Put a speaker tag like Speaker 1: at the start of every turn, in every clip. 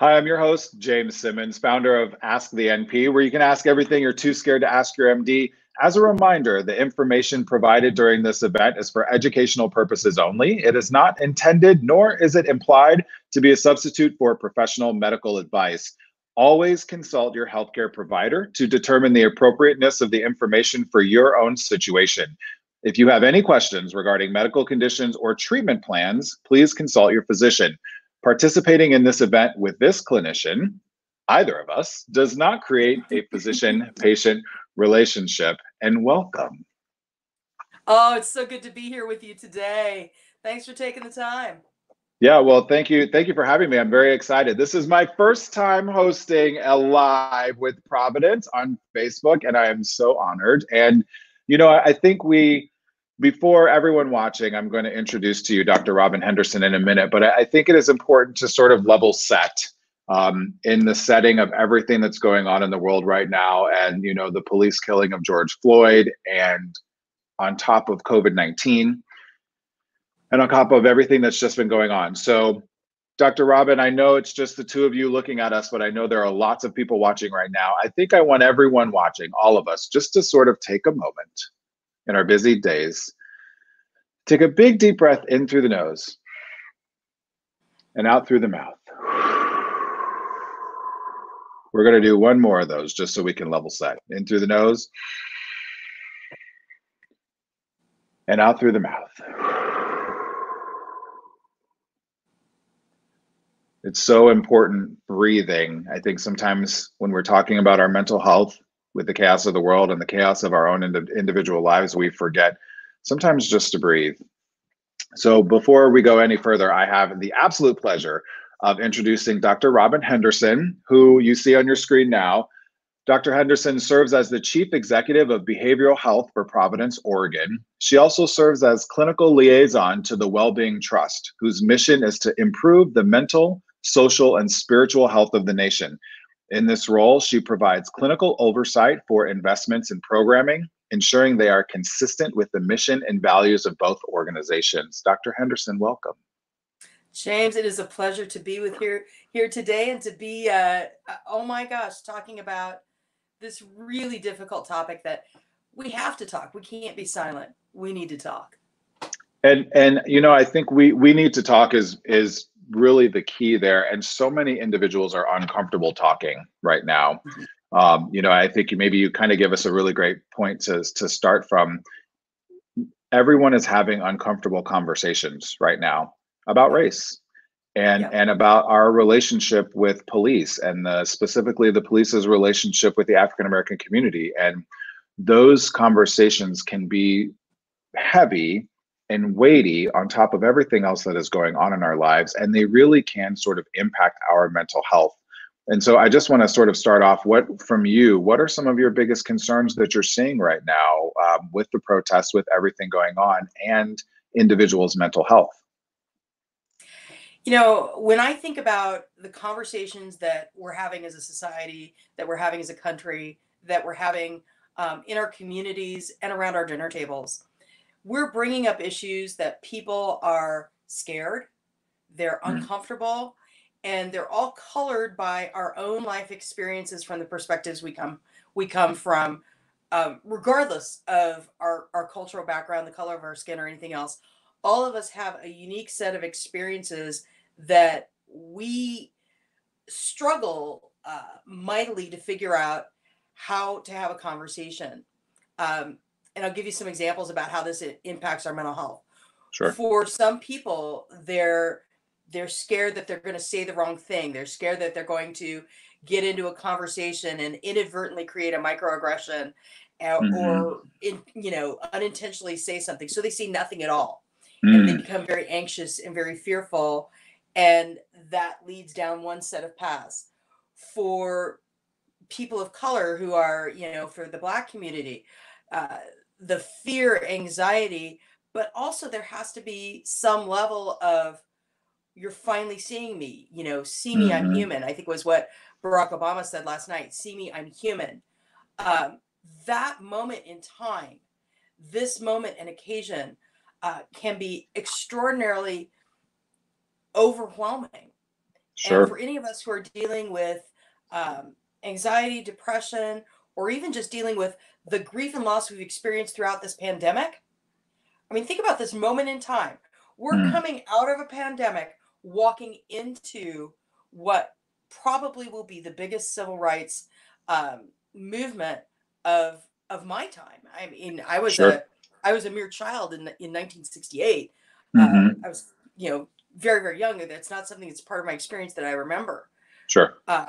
Speaker 1: Hi, I'm your host, James Simmons, founder of Ask the NP, where you can ask everything you're too scared to ask your MD. As a reminder, the information provided during this event is for educational purposes only. It is not intended, nor is it implied to be a substitute for professional medical advice. Always consult your healthcare provider to determine the appropriateness of the information for your own situation. If you have any questions regarding medical conditions or treatment plans, please consult your physician. Participating in this event with this clinician, either of us, does not create a physician-patient relationship. And welcome.
Speaker 2: Oh, it's so good to be here with you today. Thanks for taking the time.
Speaker 1: Yeah, well, thank you. Thank you for having me. I'm very excited. This is my first time hosting a live with Providence on Facebook, and I am so honored. And, I think before everyone watching, I'm going to introduce to you Dr. Robin Henderson in a minute, but I think it is important to sort of level set in the setting of everything that's going on in the world right now. And, the police killing of George Floyd, and on top of COVID-19, and on top of everything that's just been going on. So, Dr. Robin, I know it's just the two of you looking at us, but I know there are lots of people watching right now. I think I want everyone watching, all of us, just to sort of take a moment in our busy days. Take a big deep breath in through the nose and out through the mouth. We're going to do one more of those just so we can level set. In through the nose and out through the mouth. It's so important breathing. I think sometimes when we're talking about our mental health with the chaos of the world and the chaos of our own individual lives, we forget sometimes just to breathe. So before we go any further, I have the absolute pleasure of introducing Dr. Robin Henderson, who you see on your screen now. Dr. Henderson serves as the Chief Executive of Behavioral Health for Providence, Oregon. She also serves as clinical liaison to the Wellbeing Trust, whose mission is to improve the mental, social, and spiritual health of the nation. In this role, she provides clinical oversight for investments in programming, ensuring they are consistent with the mission and values of both organizations. Dr. Henderson, welcome.
Speaker 2: James, it is a pleasure to be with here today and to be, oh my gosh, talking about this really difficult topic that we have to talk. We can't be silent. We need to talk.
Speaker 1: And I think we need to talk is really the key there. And so many individuals are uncomfortable talking right now. I think maybe you kind of give us a really great point to start from. Everyone is having uncomfortable conversations right now about race and about our relationship with police, and specifically the police's relationship with the African American community. And those conversations can be heavy and weighty on top of everything else that is going on in our lives, and they really can sort of impact our mental health. And so I just want to sort of start off what are some of your biggest concerns that you're seeing right now with the protests, with everything going on, and individuals' mental health?
Speaker 2: When I think about the conversations that we're having as a society, that we're having as a country, that we're having in our communities and around our dinner tables, we're bringing up issues that people are scared, they're uncomfortable, and they're all colored by our own life experiences from the perspectives we come from, regardless of our cultural background, the color of our skin, or anything else. All of us have a unique set of experiences that we struggle mightily to figure out how to have a conversation. And I'll give you some examples about how this impacts our mental health.
Speaker 1: Sure.
Speaker 2: For some people, they're scared that they're going to say the wrong thing. They're scared that they're going to get into a conversation and inadvertently create a microaggression, or unintentionally say something. So they say nothing at all. And they become very anxious and very fearful. And that leads down one set of paths. For people of color who are, for the Black community, the fear, anxiety, but also there has to be some level of, you're finally seeing me, see me, I'm human, I think was what Barack Obama said last night. See me, I'm human. That moment in time, this moment and occasion can be extraordinarily overwhelming. And
Speaker 1: Sure.
Speaker 2: for any of us who are dealing with anxiety, depression, or even just dealing with the grief and loss we've experienced throughout this pandemic, I mean, think about this moment in time. We're
Speaker 1: Mm,
Speaker 2: coming out of a pandemic, walking into what probably will be the biggest civil rights movement of my time. I mean,
Speaker 1: sure.
Speaker 2: I was a mere child in 1968.
Speaker 1: Hmm.
Speaker 2: I was, you know, very very young. That's not something that's part of my experience that I remember.
Speaker 1: Sure.
Speaker 2: Uh,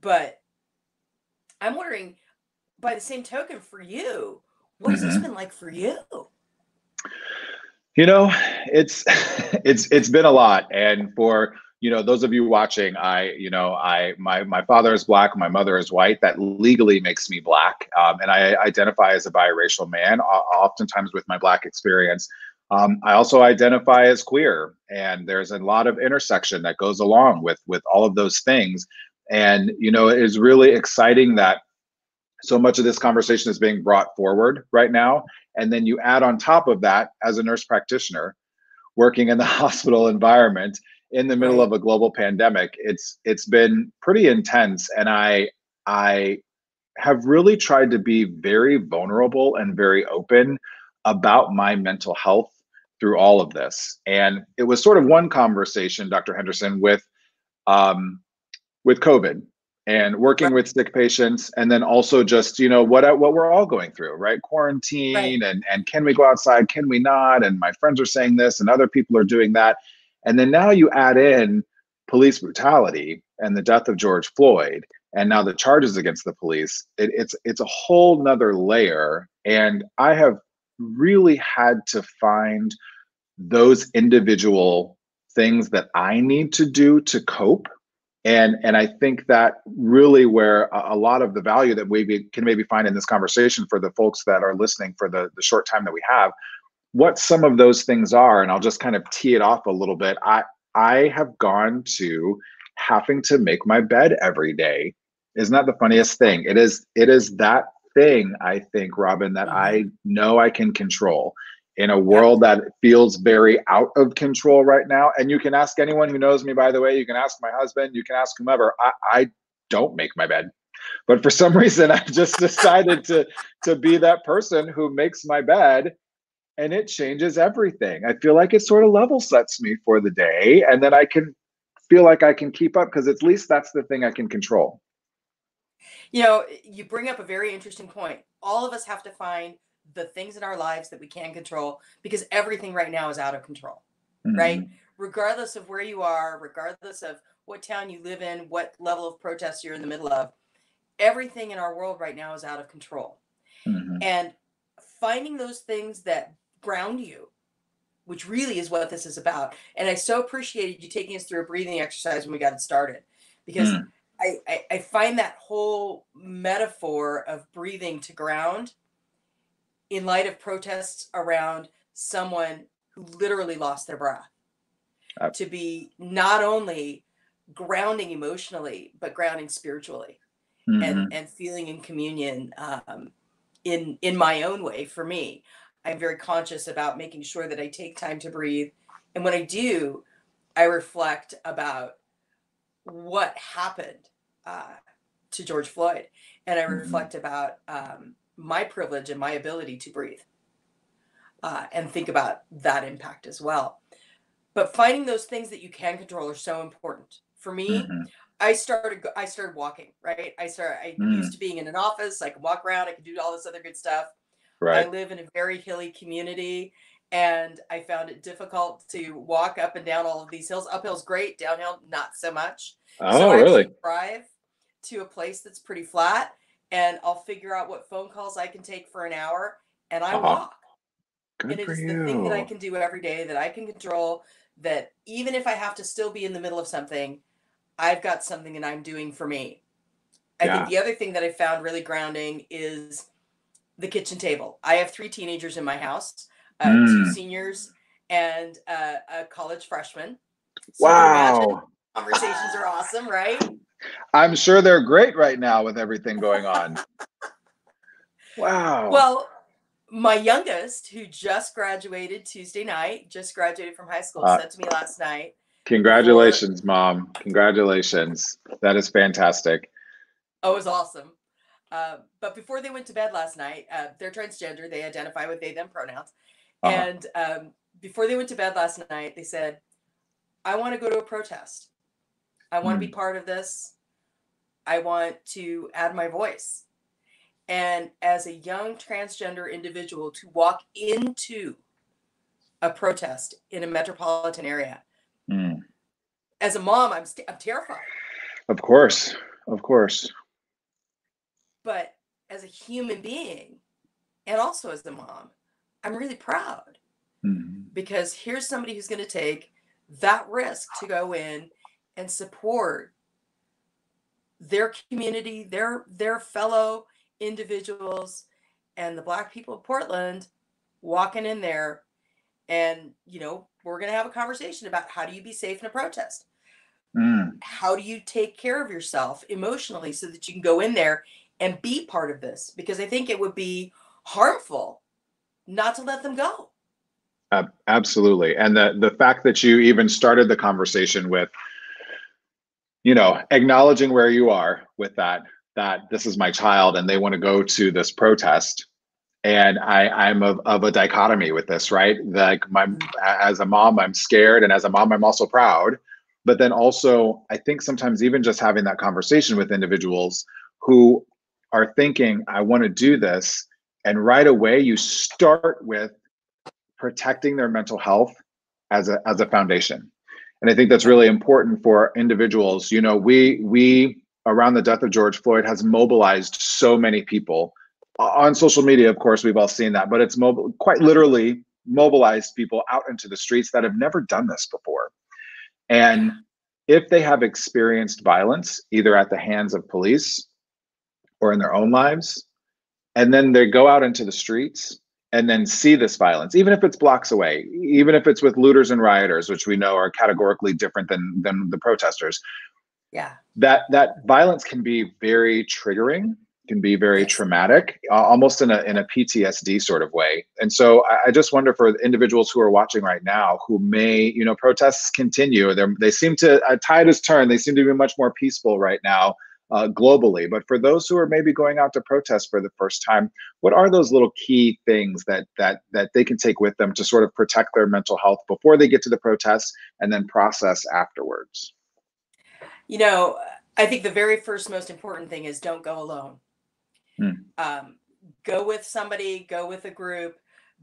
Speaker 2: but I'm wondering, by the same token, for you, what has this
Speaker 1: Hmm.
Speaker 2: been like for you?
Speaker 1: You know, it's it's been a lot, and for those of you watching, my father is black, my mother is white. That legally makes me black, and I identify as a biracial man. Oftentimes with my black experience, I also identify as queer, and there's a lot of intersection that goes along with all of those things. And it is really exciting that so much of this conversation is being brought forward right now. And then you add on top of that, as a nurse practitioner working in the hospital environment in the middle
Speaker 2: Right.
Speaker 1: of a global pandemic, it's been pretty intense. And I have really tried to be very vulnerable and very open about my mental health through all of this. And it was sort of one conversation, Dr. Henderson, um, with COVID and
Speaker 2: Right.
Speaker 1: working with sick patients, and then also just what we're all going through, right?
Speaker 2: Right.
Speaker 1: Quarantine, and can we go outside? Can we not? And my friends are saying this, and other people are doing that, and then now you add in police brutality and the death of George Floyd, and now the charges against the police. It's a whole nother layer, and I have really had to find those individual things that I need to do to cope. And I think that really where a lot of the value that we can maybe find in this conversation for the folks that are listening for the short time that we have, what some of those things are, and I'll just kind of tee it off a little bit. I have gone to having to make my bed every day. Isn't that the funniest thing? It is that thing, I think, Robin, that
Speaker 2: Mm-hmm.
Speaker 1: I know I can control in a
Speaker 2: Yep.
Speaker 1: world that feels very out of control right now. And you can ask anyone who knows me, by the way, you can ask my husband, you can ask whomever. I don't make my bed. But for some reason, I've just decided to be that person who makes my bed, and it changes everything. I feel like it sort of level sets me for the day, and then I can feel like I can keep up because at least that's the thing I can control.
Speaker 2: You know, you bring up a very interesting point. All of us have to find the things in our lives that we can control because everything right now is out of control, right?
Speaker 1: Hmm.
Speaker 2: Regardless of where you are, regardless of what town you live in, what level of protest you're in the middle of, everything in our world right now is out of control.
Speaker 1: Hmm.
Speaker 2: And finding those things that ground you, which really is what this is about. And I so appreciated you taking us through a breathing exercise when we got it started, because
Speaker 1: Mm.
Speaker 2: I find that whole metaphor of breathing to ground in light of protests around someone who literally lost their breath to be not only grounding emotionally, but grounding spiritually
Speaker 1: Hmm.
Speaker 2: and feeling in communion in my own way. For me, I'm very conscious about making sure that I take time to breathe. And when I do, I reflect about what happened uh, to George Floyd. And I
Speaker 1: Hmm.
Speaker 2: reflect about my privilege and my ability to breathe and think about that impact as well. But finding those things that you can control are so important. For me,
Speaker 1: Hmm.
Speaker 2: I started walking, right? I used
Speaker 1: Mm.
Speaker 2: to being in an office, I could walk around, I could do all this other good stuff. I
Speaker 1: Right.
Speaker 2: live in a very hilly community and I found it difficult to walk up and down all of these hills. Uphill's great, downhill not so much. So
Speaker 1: Oh,
Speaker 2: I
Speaker 1: really?
Speaker 2: actually drive to a place that's pretty flat and I'll figure out what phone calls I can take for an hour and I
Speaker 1: Uh-huh.
Speaker 2: walk. And
Speaker 1: Good
Speaker 2: it
Speaker 1: for
Speaker 2: is the thing that I
Speaker 1: you.
Speaker 2: can do every day that I can control, that even if I have to still be in the middle of something, I've got something and I'm doing for me. I think
Speaker 1: Yeah.
Speaker 2: the other thing that I found really grounding is the kitchen table. I have 3 teenagers in my house, 2
Speaker 1: Mm.
Speaker 2: seniors and a college freshman. So you can imagine
Speaker 1: Wow.
Speaker 2: conversations are awesome, right?
Speaker 1: I'm sure they're great right now with everything going on. Wow.
Speaker 2: Well, my youngest, who just graduated Tuesday night, just graduated from high school,
Speaker 1: Uh,
Speaker 2: said to me last night, before.
Speaker 1: Congratulations, Mom. Congratulations. That is fantastic.
Speaker 2: Oh, it was awesome. But before they went to bed last night, they're transgender. They identify with they, them pronouns.
Speaker 1: Uh-huh.
Speaker 2: And before they went to bed last night, they said, I want to go to a protest. I want to be
Speaker 1: Mm.
Speaker 2: part of this. I want to add my voice. And as a young transgender individual, to walk into a protest in a metropolitan area,
Speaker 1: Mm.
Speaker 2: as a mom, I'm terrified.
Speaker 1: Of course. Of course.
Speaker 2: But as a human being, and also as a mom, I'm really proud
Speaker 1: Mm.
Speaker 2: because here's somebody who's going to take that risk to go in and support their community, their fellow individuals, and the Black people of Portland walking in there. And we're going to have a conversation about how do you be safe in a protest.
Speaker 1: Mm.
Speaker 2: How do you take care of yourself emotionally so that you can go in there and be part of this? Because I think it would be harmful not to let them go.
Speaker 1: Absolutely. And the fact that you even started the conversation with, acknowledging where you are with that this is my child and they want to go to this protest. And I'm of a dichotomy with this, right? Like as a mom, I'm scared, and as a mom, I'm also proud. But then also, I think sometimes even just having that conversation with individuals who are thinking, I want to do this, and right away you start with protecting their mental health as a foundation. And I think that's
Speaker 2: Yeah.
Speaker 1: really important for individuals. We around the death of George Floyd has mobilized so many people on social media. Of course, we've all seen that, but it's quite literally mobilized people out into the streets that have never done this before.
Speaker 2: Yeah.
Speaker 1: And if they have experienced violence, either at the hands of police or in their own lives, and then they go out into the streets and then see this violence, even if it's blocks away, even if it's with looters and rioters, which we know are categorically different than the protesters,
Speaker 2: Yeah.
Speaker 1: that violence can be very triggering, can be very
Speaker 2: Yes.
Speaker 1: traumatic, almost in a PTSD sort of way. And so I just wonder for individuals who are watching right now who may, protests continue. They seem to, a tide has turned. They seem to be much more peaceful right now globally. But for those who are maybe going out to protest for the first time, what are those little key things that they can take with them to sort of protect their mental health before they get to the protests and then process afterwards?
Speaker 2: You know, I think the very first most important thing is don't go alone.
Speaker 1: Mm.
Speaker 2: Um, go with somebody, go with a group,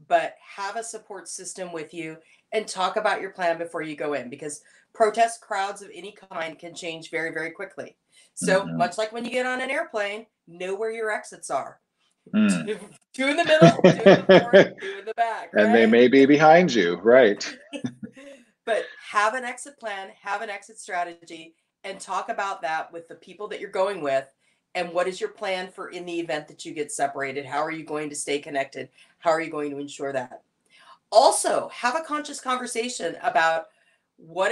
Speaker 2: but have a support system with you and talk about your plan before you go in because protest crowds of any kind can change very, very quickly. So,
Speaker 1: Mhm.
Speaker 2: much like when you get on an airplane, know where your exits are.
Speaker 1: Mm.
Speaker 2: Two in the middle, two in the front, two in the back,
Speaker 1: And they
Speaker 2: right?
Speaker 1: may be behind you, right?
Speaker 2: But have an exit plan, have an exit strategy, and talk about that with the people that you're going with. And what is your plan for in the event that you get separated? How are you going to stay connected? How are you going to ensure that? Also, have a conscious conversation about what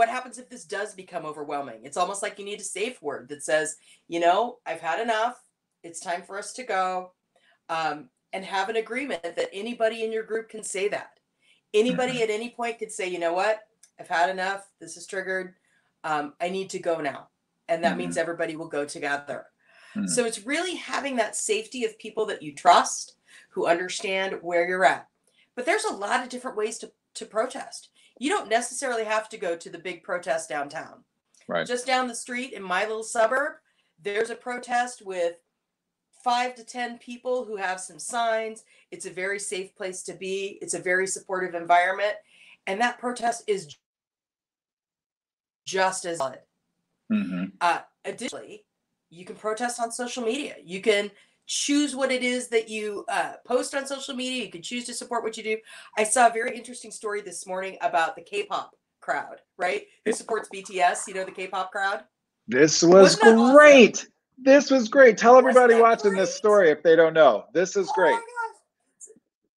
Speaker 2: happens if this does become overwhelming. It's almost like you need a safe word that says, I've had enough. It's time for us to go. And have an agreement that anybody in your group can say that. Anybody
Speaker 1: Mhm.
Speaker 2: at any point could say, you know what, I've had enough. This is triggered. I need to go now. And that means
Speaker 1: Mhm.
Speaker 2: everybody will go together.
Speaker 1: Mhm.
Speaker 2: So it's really having that safety of people that you trust, who understand where you're at. But there's a lot of different ways to protest. You don't necessarily have to go to the big protest downtown.
Speaker 1: Right.
Speaker 2: Just down the street in my little suburb, there's a protest with 5 to 10 people who have some signs. It's a very safe place to be. It's a very supportive environment. And that protest is just as valid.
Speaker 1: Mhm.
Speaker 2: Additionally, you can protest on social media. You can choose what it is that you post on social media. You can choose to support what you do. I saw a very interesting story this morning about the K-pop crowd, right? Who supports BTS, the K-pop crowd.
Speaker 1: This was
Speaker 2: Wasn't that awesome?
Speaker 1: great. This was great. Tell
Speaker 2: Wasn't
Speaker 1: everybody
Speaker 2: that
Speaker 1: watching this
Speaker 2: great?
Speaker 1: story if they don't know. This is
Speaker 2: Oh
Speaker 1: great.
Speaker 2: my gosh.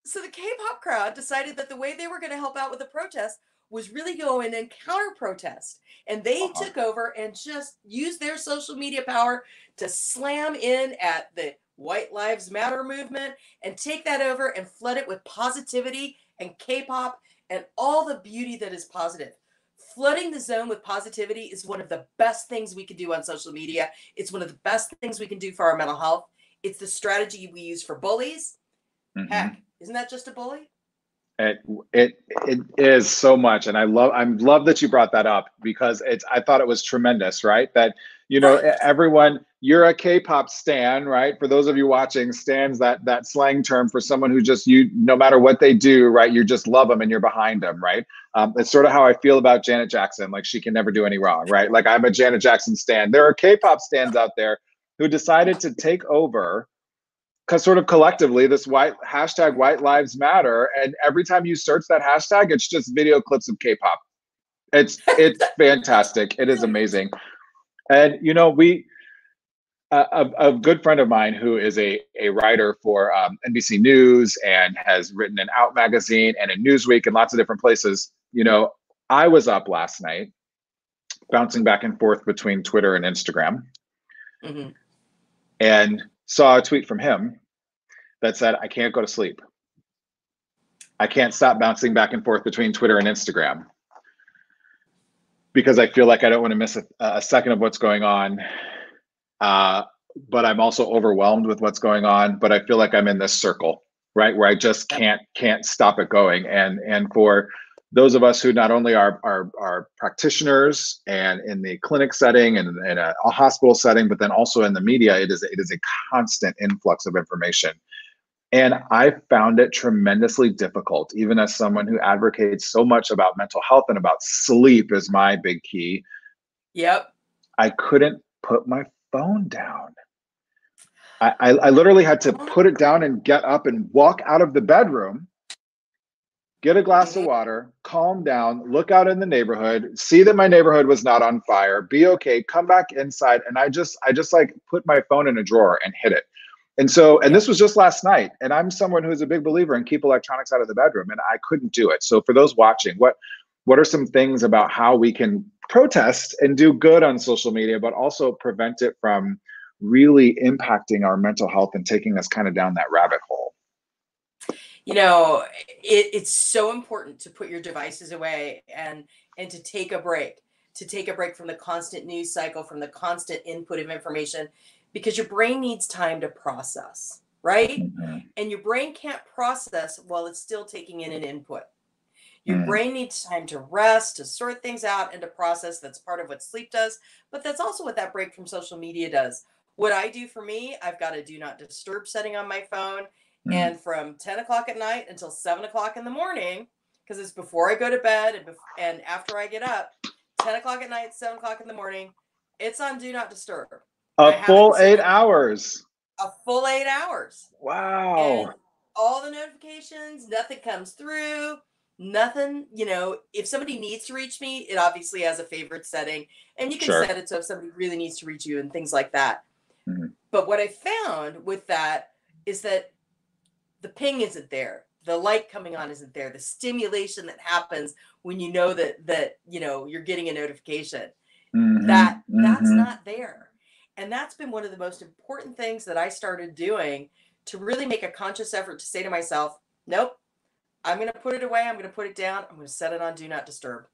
Speaker 2: So the K-pop crowd decided that the way they were going to help out with the protest was really go in and counter protest. And they
Speaker 1: Uh-huh.
Speaker 2: took over and just used their social media power to slam in at the White Lives Matter movement and take that over and flood it with positivity and K-pop and all the beauty that is positive. Flooding the zone with positivity is one of the best things we can do on social media. It's one of the best things we can do for our mental health. It's the strategy we use for bullies. Heck, isn't that just a bully?
Speaker 1: It is so much, and I love that you brought that up, because I thought it was tremendous, right? That, you know, everyone, you're a K-pop stan, right? For those of you watching, stan's that slang term for someone who just, you, no matter what they do, right, you just love them and you're behind them, right? It's sort of how I feel about Janet Jackson. Like, she can never do any wrong, right? Like, I'm a Janet Jackson stan. There are K-pop stans out there who decided to take over, because sort of collectively, this hashtag white lives matter, and every time you search that hashtag, it's just video clips of K-pop. It's fantastic. It is amazing. And, you know, a good friend of mine who is a writer for NBC News and has written in Out magazine and in Newsweek and lots of different places. You know, I was up last night bouncing back and forth between Twitter and Instagram, and saw a tweet from him that said, I can't go to sleep. I can't stop bouncing back and forth between Twitter and Instagram because I feel like I don't want to miss a second of what's going on. But I'm also overwhelmed with what's going on, but I feel like I'm in this circle, right? Where I just can't stop it going. And for those of us who not only are practitioners and in the clinic setting and in a hospital setting, but then also in the media, it is a constant influx of information. And I found it tremendously difficult, even as someone who advocates so much about mental health and about sleep is my big key.
Speaker 2: Yep.
Speaker 1: I couldn't put my phone down. I literally had to put it down and get up and walk out of the bedroom, get a glass of water, calm down, look out in the neighborhood, see that my neighborhood was not on fire, be okay, come back inside. And I just like put my phone in a drawer and hid it. And so, and this was just last night, and I'm someone who's a big believer in keep electronics out of the bedroom, and I couldn't do it. So for those watching, what are some things about how we can protest and do good on social media, but also prevent it from really impacting our mental health and taking us kind of down that rabbit hole?
Speaker 2: You know, it's so important to put your devices away and to take a break from the constant news cycle, from the constant input of information, because your brain needs time to process, right? And your brain can't process while it's still taking in an input. Your brain needs time to rest, to sort things out, and to process. That's part of what sleep does, but that's also what that break from social media does. What I do for me, I've got a do not disturb setting on my phone. And from 10 o'clock at night until 7 o'clock in the morning, because it's before I go to bed and after I get up, 10 o'clock at night, 7 o'clock in the morning, it's on do not disturb.
Speaker 1: A full 8 hours.
Speaker 2: A full 8 hours.
Speaker 1: Wow.
Speaker 2: And all the notifications, nothing comes through. Nothing, you know, if somebody needs to reach me, it obviously has a favorite setting, and you can set it so if somebody really needs to reach you and things like that. But what I found with that is that the ping isn't there. The light coming on isn't there. The stimulation that happens when you know that you know you're getting a notification, that's not there. And that's been one of the most important things that I started doing to really make a conscious effort to say to myself, nope, I'm going to put it away. I'm going to put it down. I'm going to set it on do not disturb.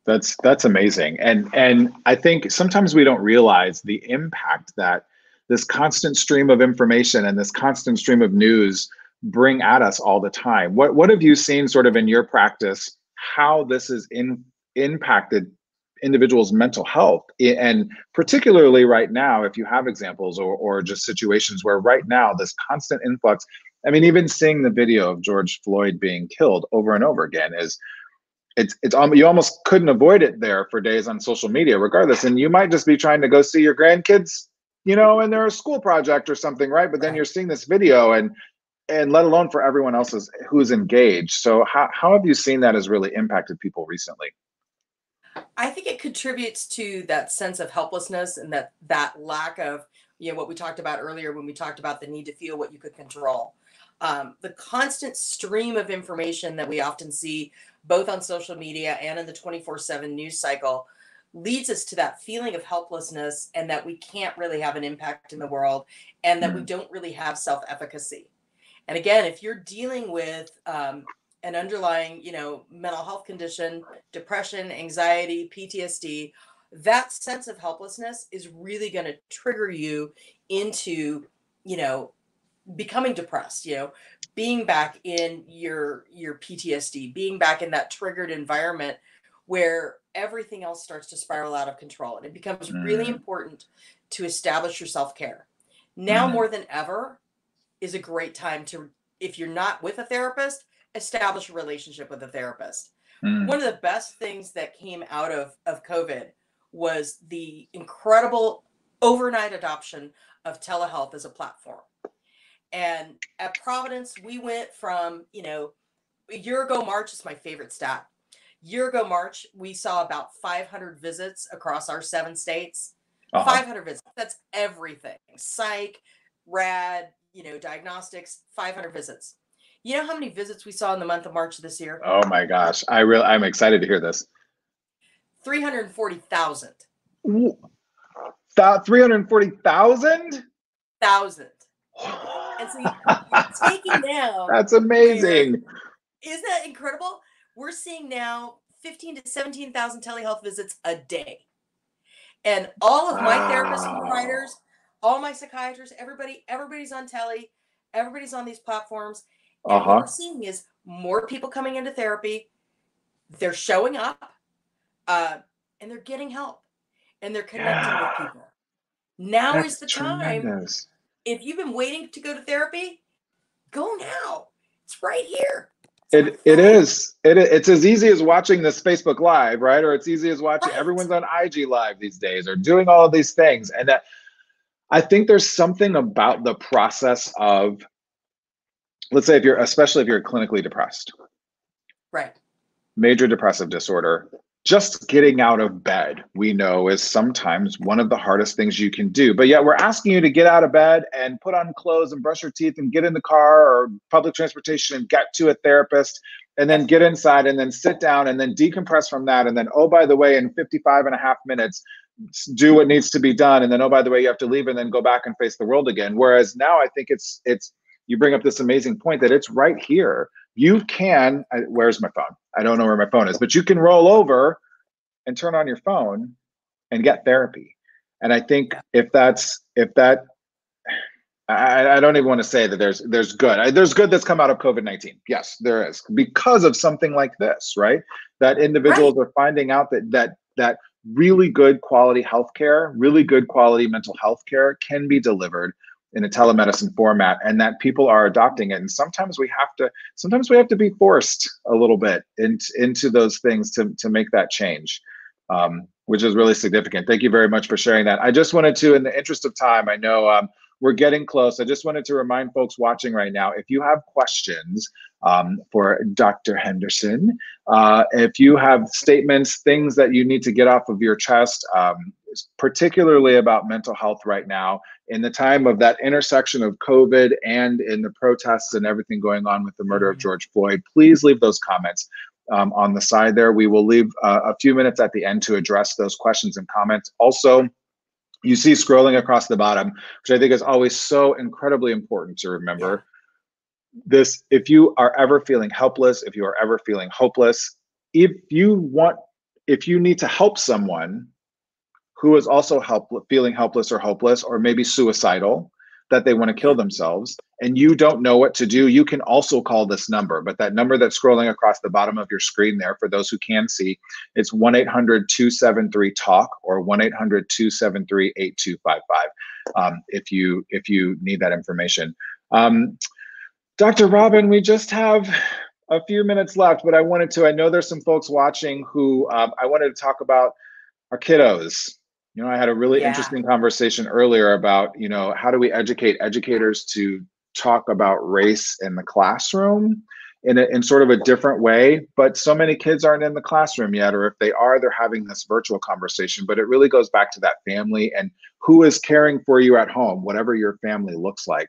Speaker 1: That's amazing. And I think sometimes we don't realize the impact that this constant stream of information and this constant stream of news bring at us all the time. What have you seen sort of in your practice, how this has impacted individuals' mental health? And particularly right now, if you have examples or just situations where right now this constant influx, I mean, even seeing the video of George Floyd being killed over and over again is, you almost couldn't avoid it there for days on social media, regardless. And you might just be trying to go see your grandkids, you know, and they're a school project or something, right? But then you're seeing this video, and let alone for everyone else who's engaged. So how have you seen that has really impacted people recently?
Speaker 2: I think it contributes to that sense of helplessness and that lack of, you know, what we talked about earlier when we talked about the need to feel what you could control. The constant stream of information that we often see both on social media and in the 24/7 news cycle leads us to that feeling of helplessness, and that we can't really have an impact in the world, and that we don't really have self-efficacy. And again, if you're dealing with an underlying, mental health condition, depression, anxiety, PTSD, that sense of helplessness is really going to trigger you into, you know, becoming depressed, being back in your PTSD, being back in that triggered environment where everything else starts to spiral out of control. And it becomes really
Speaker 1: Mm,
Speaker 2: important to establish your self-care. Now
Speaker 1: mm,
Speaker 2: more than ever is a great time to, if you're not with a therapist, establish a relationship with a therapist.
Speaker 1: mm.
Speaker 2: One of the best things that came out of COVID was the incredible overnight adoption of telehealth as a platform. And at Providence, we went from, a year ago March is my favorite stat. Year ago March, we saw about 500 visits across our 7 states.
Speaker 1: Uh-huh.
Speaker 2: 500 visits. That's everything. Psych, rad, diagnostics, 500 visits. You know how many visits we saw in the month of March this year?
Speaker 1: Oh my gosh. I'm excited to hear this.
Speaker 2: 340,000.
Speaker 1: 340,000?
Speaker 2: Thousand. And so you're taking now
Speaker 1: That's
Speaker 2: where,
Speaker 1: amazing.
Speaker 2: isn't that incredible? We're seeing now 15 to 17,000 telehealth visits a day. And all of my therapists and
Speaker 1: Wow.
Speaker 2: providers, all my psychiatrists, everybody's on tele, everybody's on these platforms. And what we're
Speaker 1: Uh-huh.
Speaker 2: seeing is more people coming into therapy. They're showing up, and they're getting help, and they're connecting with
Speaker 1: Yeah.
Speaker 2: people. Now is
Speaker 1: That's
Speaker 2: the time.
Speaker 1: tremendous.
Speaker 2: If you've been waiting to go to therapy, go now. It's right here. It's on
Speaker 1: It
Speaker 2: phone.
Speaker 1: is. It's as easy as watching this Facebook Live, right? Or it's easy as watching,
Speaker 2: Right.
Speaker 1: everyone's on IG Live these days or doing all of these things. And I think there's something about the process of, let's say especially if you're clinically depressed,
Speaker 2: Right.
Speaker 1: major depressive disorder, just getting out of bed, we know, is sometimes one of the hardest things you can do. But yet we're asking you to get out of bed and put on clothes and brush your teeth and get in the car or public transportation and get to a therapist and then
Speaker 2: Yep.
Speaker 1: get inside and then sit down and then decompress from that. And then, oh, by the way, in 55 and a half minutes, do what needs to be done. And then, oh, by the way, you have to leave and then go back and face the world again. Whereas now I think you bring up this amazing point that it's right here. You can, where's my phone? I don't know where my phone is, but you can roll over and turn on your phone and get therapy. And I think if that, I don't even want to say that there's good. There's good that's come out of COVID-19. Yes, there is, because of something like this, right? That individuals
Speaker 2: Right.
Speaker 1: are finding out that really good quality healthcare, really good quality mental health care can be delivered in a telemedicine format, and that people are adopting it. And sometimes we have to be forced a little bit into those things to make that change, which is really significant. Thank you very much for sharing that. I just wanted to, in the interest of time, I know we're getting close. I just wanted to remind folks watching right now, if you have questions for Dr. Henderson, if you have statements, things that you need to get off of your chest, particularly about mental health right now, in the time of that intersection of COVID and in the protests and everything going on with the murder of George Floyd, please leave those comments on the side there. We will leave a few minutes at the end to address those questions and comments. Also, you see scrolling across the bottom, which I think is always so incredibly important to
Speaker 2: Yeah.
Speaker 1: remember. This, if you are ever feeling helpless, if you are ever feeling hopeless, if you need to help someone who is also feeling helpless or hopeless, or maybe suicidal, that they want to kill
Speaker 2: Yeah.
Speaker 1: themselves, and you don't know what to do, you can also call this number. But that number that's scrolling across the bottom of your screen there, for those who can see, it's 1-800-273-TALK or 1-800-273-8255 if you need that information. Dr. Robin, we just have a few minutes left, but I know there's some folks watching who I wanted to talk about our kiddos. I had a really
Speaker 2: Yeah.
Speaker 1: interesting conversation earlier about, how do we educate educators to talk about race in the classroom in sort of a different way, but so many kids aren't in the classroom yet, or if they are, they're having this virtual conversation. But it really goes back to that family and who is caring for you at home, whatever your family looks like.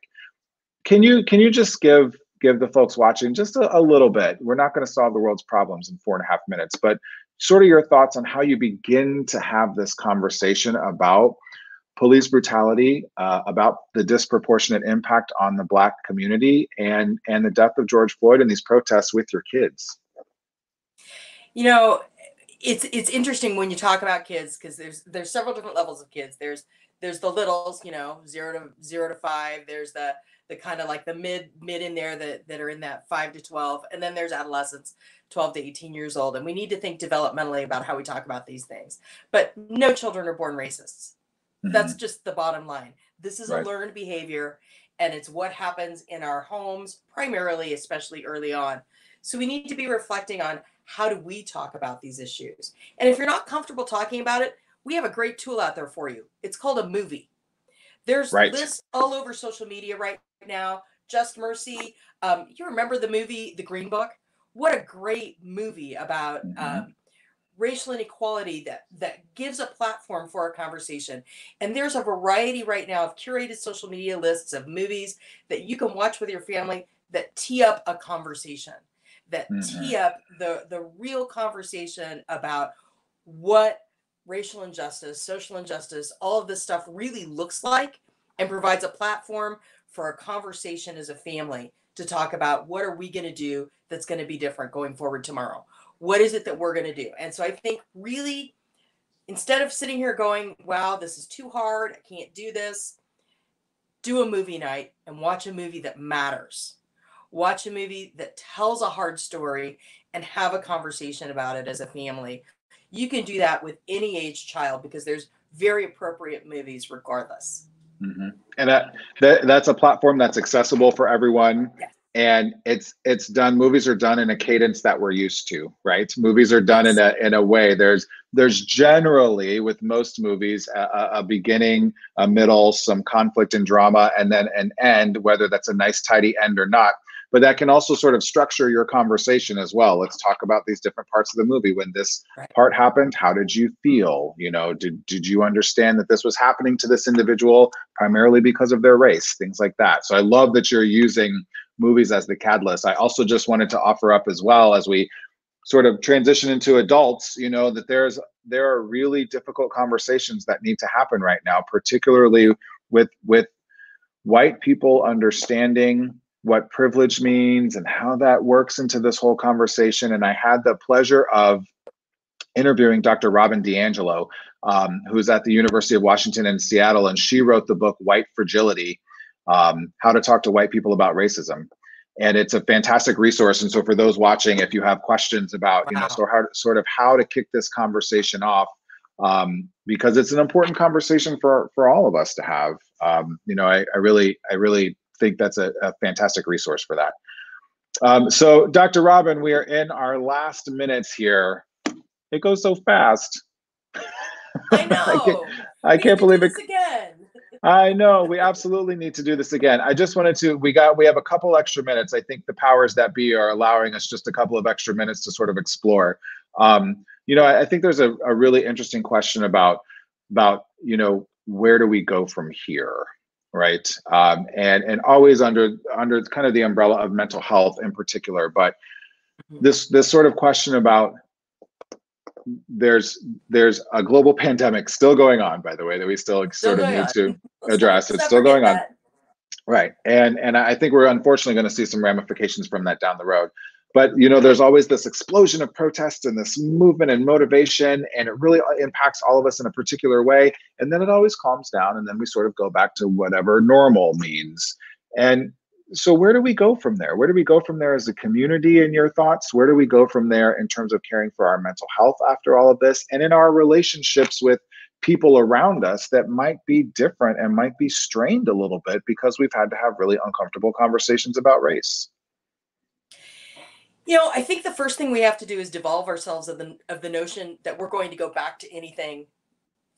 Speaker 1: Can you just give the folks watching just a little bit? We're not going to solve the world's problems in 4.5 minutes, but sort of your thoughts on how you begin to have this conversation about police brutality, about the disproportionate impact on the Black community, and the death of George Floyd in these protests with your kids?
Speaker 2: You know, it's interesting when you talk about kids, because there's several different levels of kids. There's the littles, 0 to 5. There's the kind of like the mid in there that are in that 5 to 12, and then there's adolescents, 12 to 18 years old. And we need to think developmentally about how we talk about these things. But no children are born racists. That's just the bottom line. This is a
Speaker 1: Right.
Speaker 2: learned behavior, and it's what happens in our homes, primarily, especially early on. So we need to be reflecting on, how do we talk about these issues? And if you're not comfortable talking about it, we have a great tool out there for you. It's called a movie. There's
Speaker 1: Right.
Speaker 2: lists all over social media right now. Just Mercy. You remember the movie The Green Book? What a great movie about racial inequality that gives a platform for a conversation. And there's a variety right now of curated social media lists of movies that you can watch with your family that tee up a conversation, that tee up the real conversation about what racial injustice, social injustice, all of this stuff really looks like, and provides a platform for a conversation as a family to talk about, what are we going to do that's going to be different going forward tomorrow? What is it that we're going to do? And so I think, really, instead of sitting here going, wow, this is too hard, I can't do this, do a movie night and watch a movie that matters. Watch a movie that tells a hard story and have a conversation about it as a family. You can do that with any age child, because there's very appropriate movies regardless.
Speaker 1: And that's a platform that's accessible for everyone.
Speaker 2: Yes.
Speaker 1: And it's done. Movies are done in a cadence that we're used to, right? Movies are done
Speaker 2: Yes.
Speaker 1: in a way. There's generally, with most movies, a beginning, a middle, some conflict and drama, and then an end, whether that's a nice tidy end or not. But that can also sort of structure your conversation as well. Let's talk about these different parts of the movie. When this part happened, how did you feel? Did you understand that this was happening to this individual primarily because of their race? Things like that. So I love that you're using movies as the catalyst. I also just wanted to offer up as well, as we sort of transition into adults, that there are really difficult conversations that need to happen right now, particularly with white people understanding what privilege means and how that works into this whole conversation. And I had the pleasure of interviewing Dr. Robin DiAngelo, who's at the University of Washington in Seattle, and she wrote the book White Fragility, How to Talk to White People About Racism. And it's a fantastic resource. And so for those watching, if you have questions about, how to kick this conversation off, because it's an important conversation for all of us to have. I really think that's a fantastic resource for that. So Dr. Robin, we are in our last minutes here. It goes so fast.
Speaker 2: I know.
Speaker 1: I can't believe it.
Speaker 2: Again.
Speaker 1: I know, we absolutely need to do this again. I just wanted to, we have a couple extra minutes. I think the powers that be are allowing us just a couple of extra minutes to sort of explore. I think there's a really interesting question about, where do we go from here? Right. And always under kind of the umbrella of mental health in particular, but this sort of question about, there's a global pandemic still going on, by the way, that we still sort of need to address. It's still going on. Right. And I think we're unfortunately going to see some ramifications from that down the road. But, there's always this explosion of protest and this movement and motivation, and it really impacts all of us in a particular way. And then it always calms down, and then we sort of go back to whatever normal means. And so where do we go from there? Where do we go from there as a community, in your thoughts? Where do we go from there in terms of caring for our mental health after all of this, and in our relationships with people around us that might be different and might be strained a little bit because we've had to have really uncomfortable conversations about race?
Speaker 2: I think the first thing we have to do is devolve ourselves of the notion that we're going to go back to anything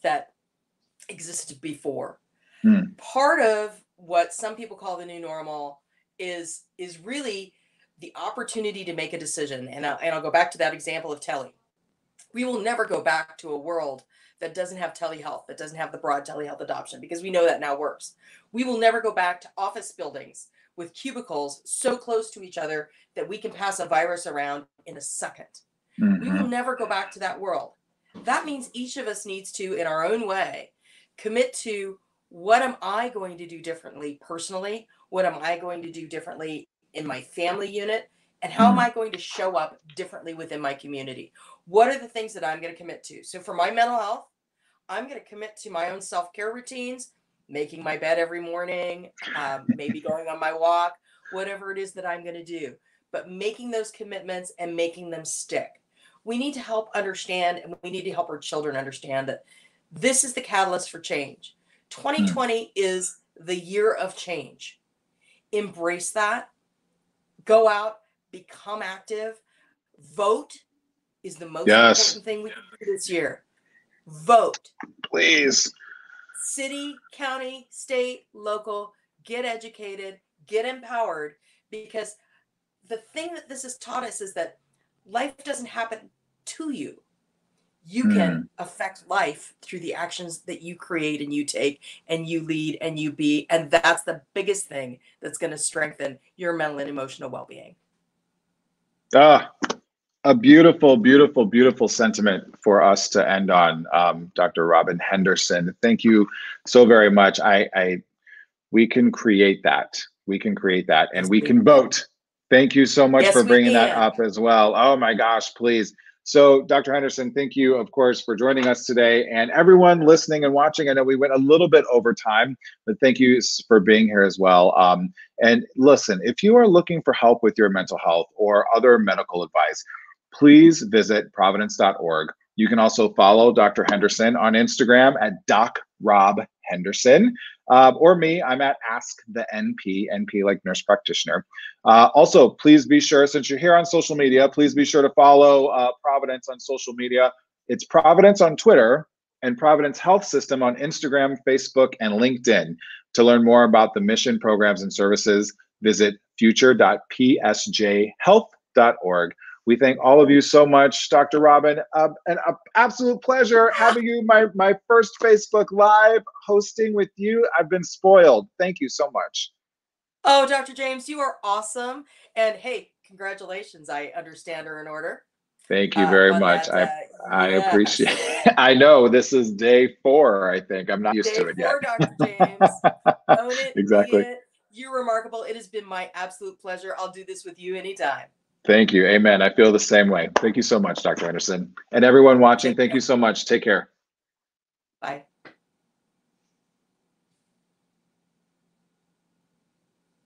Speaker 2: that existed before. Part of what some people call the new normal is really the opportunity to make a decision. And I'll go back to that example of tele. We will never go back to a world that doesn't have telehealth, that doesn't have the broad telehealth adoption, because we know that now works. We will never go back to office buildings with cubicles so close to each other that we can pass a virus around in a second. We will never go back to that world. That means each of us needs to, in our own way, Commit to, what am I going to do differently personally? What am I going to do differently in my family unit? And how am
Speaker 1: Mm.
Speaker 2: I going to show up differently within my community? What are the things that I'm going to commit to? So for my mental health, I'm going to commit to my own self-care routines, making my bed every morning, maybe going on my walk, whatever it is that I'm going to do. But making those commitments and making them stick. We need to help understand, and we need to help our children understand that this is the catalyst for change.
Speaker 1: Mm.
Speaker 2: 2020 is the year of change. Embrace that. Go out, become active. Vote is the most
Speaker 1: Yes,
Speaker 2: important thing we can do this year. Vote.
Speaker 1: please.
Speaker 2: City, county, state, local, get educated, get empowered, because the thing that this has taught us is that life doesn't happen to you. You can
Speaker 1: Mm.
Speaker 2: affect life through the actions that you create and you take and you lead and you be. And that's the biggest thing that's going to strengthen your mental and emotional well-being.
Speaker 1: Ah, a beautiful, beautiful, beautiful sentiment for us to end on, Dr. Robin Henderson. Thank you so very much. We can create that. We can create that, and
Speaker 2: Yes,
Speaker 1: we
Speaker 2: we
Speaker 1: can
Speaker 2: can.
Speaker 1: vote. Thank you so much for
Speaker 2: Yes, we
Speaker 1: bringing that
Speaker 2: can.
Speaker 1: up as well. Oh my gosh, please. So, Dr. Henderson, thank you, of course, for joining us today. And everyone listening and watching, I know we went a little bit over time, but thank you for being here as well. And listen, if you are looking for help with your mental health or other medical advice, please visit providence.org. You can also follow Dr. Henderson on Instagram at Doc Rob Henderson. Or me, I'm at Ask the NP like nurse practitioner. Also, please be sure, since you're here on social media, please be sure to follow Providence on social media. It's Providence on Twitter and Providence Health System on Instagram, Facebook, and LinkedIn. To learn more about the mission, programs, and services, visit future.psjhealth.org. We thank all of you so much, Dr. Robin. An absolute pleasure having you, my first Facebook Live hosting with you. I've been spoiled. Thank you so much.
Speaker 2: Oh, Dr. James, you are awesome. And hey, congratulations. I understand are in order
Speaker 1: Thank you very
Speaker 2: on
Speaker 1: much.
Speaker 2: that.
Speaker 1: I
Speaker 2: Yes.
Speaker 1: appreciate it. I know this is day 4, I think. I'm not used
Speaker 2: Day
Speaker 1: to it yet.
Speaker 2: 4, Dr. James. Own it, be
Speaker 1: Exactly.
Speaker 2: it. You're remarkable. It has been my absolute pleasure. I'll do this with you anytime.
Speaker 1: Thank you. Amen. I feel the same way. Thank you so much, Dr. Anderson. And everyone watching,
Speaker 2: Take
Speaker 1: thank you
Speaker 2: care.
Speaker 1: so much. Take care.